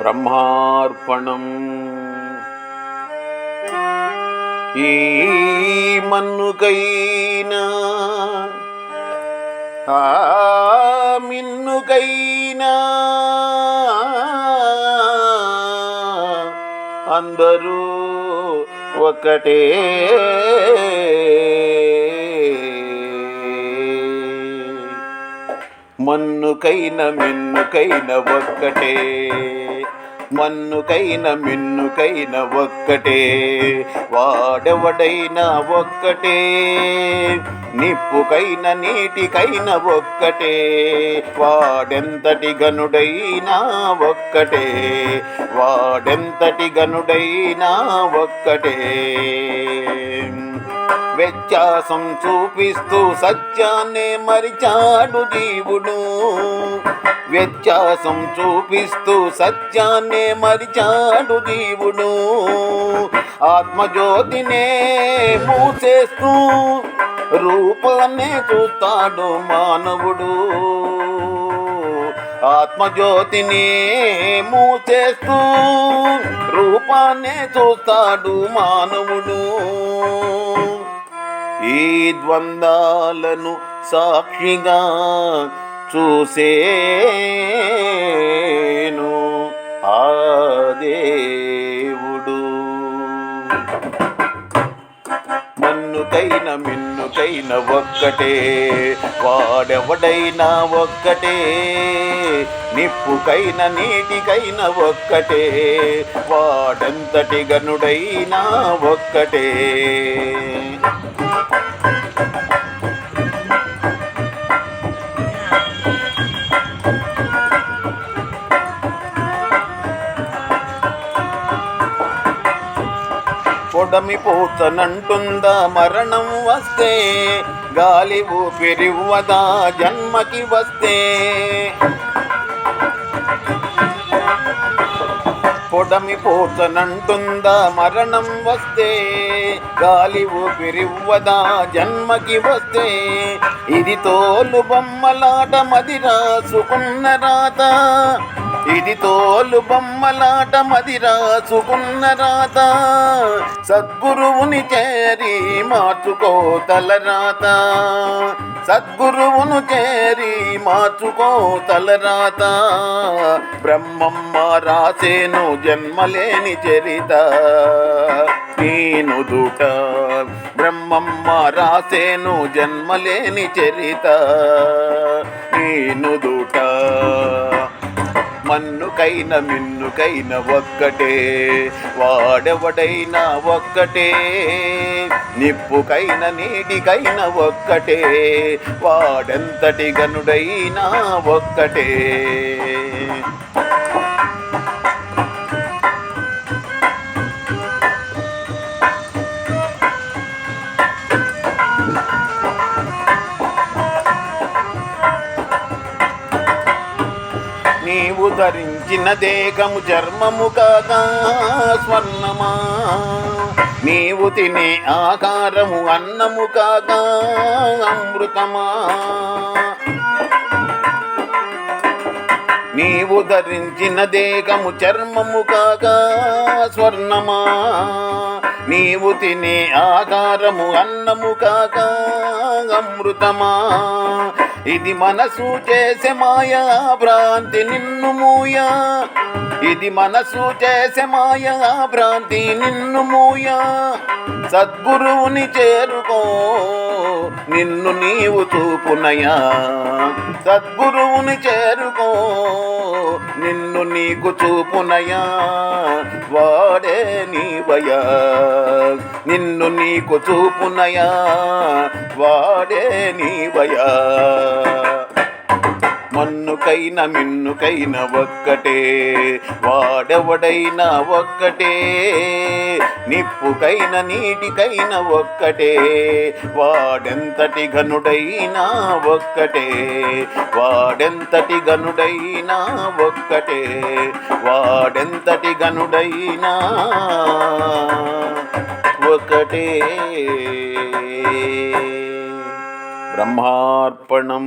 బ్రహ్మార్పణం. ఈ మన్నుకైనా ఆ మిన్నుకైనా అందరూ ఒక్కటే. మన్నుకైన మిన్నుకైన ఒక్కటే, మన్నుకైన మిన్నుకైన ఒక్కటే, వాడెవడైనా ఒక్కటే, నిప్పుకైన నీటికైన ఒక్కటే, వాడెంతటి గనుడైనా ఒక్కటే, వాడెంతటి గనుడైనా ఒక్కటే. వ్యత్యాసం చూపిస్తూ సత్యాన్నే మరిచాడు జీవుడు, వ్యత్యాసం చూపిస్తూ సత్యాన్నే మరిచాడు జీవుడు. ఆత్మజ్యోతినే మూసేస్తూ రూపాన్నే చూస్తాడు మానవుడు, ఆత్మజ్యోతిని మూసేస్తూ రూపాన్నే చూస్తాడు మానవుడు. ఈ ద్వంద్వాలను సాక్షిగా చూసేను ఆ దేవుడు. మన్నుకైన మిన్నుకైన ఒక్కటే, వాడెవడైనా ఒక్కటే, నిప్పుకైన నీటికైన ఒక్కటే, వాడంతటి గనుడైనా ఒక్కటే. పొడమి పోతనంటుందా మరణం వస్తే, గాలి ఊపిరివ్వదా జన్మకి వస్తే. పొడమి పోతనంటుందా మరణం వస్తే, గాలి ఊపిరివ్వదా జన్మకి వస్తే. ఇది తోలు బొమ్మలాట మది రాసుకున్న రాత, ఇది తోలు బొమ్మలాట మది రాసుకున్న రాత. సద్గురువుని చేరి మార్చుకో తలరాత, సద్గురువును చేరి మార్చుకో తలరాత. బ్రహ్మమ్మ రాసేను జన్మలేని చరిత నీనుదుట, బ్రహ్మమ్మ రాసేను జన్మలేని చరిత నీనుదుట. మన్నుకైన మిన్నుకైన ఒక్కటే, వాడెవడైనా ఒక్కటే, నిప్పుకైన నీటికైన ఒక్కటే, వాడెంతటి గనుడైనా ఒక్కటే. నీవు ధరించిన దేహము చర్మము కాగా స్వర్ణమా, నీవు తినే ఆకారము అన్నము కాగా అమృతమా. నీవు ధరించిన దేహము చర్మము కాగా స్వర్ణమా, నీవు తినే ఆకారము అన్నము కాగా అమృతమా. ఇది మనసు చేసే మాయా భ్రాంతి నిన్ను మూయా, ఇది మనసు చేసే మాయా భ్రాంతి నిన్ను మూయా. సద్గురువుని చేరుకో నిన్ను నీవు చూపునయా, సద్గురువుని చేరుకో నిన్ను నీకు చూపునయా. వాడే నీవయా, నిన్ను నీకు చూపునయా, వాడే నీవయా. మన్నుకైన మిన్నుకైన ఒక్కటే, వాడెవడైనా ఒక్కటే, నిప్పుకైన నీటికైన ఒక్కటే, వాడెంతటి ఘనుడైనా ఒక్కటే, వాడెంతటి గనుడైనా ఒక్కటే, వాడెంతటి గనుడైనా ఒకటే. బ్రహ్మార్పణం.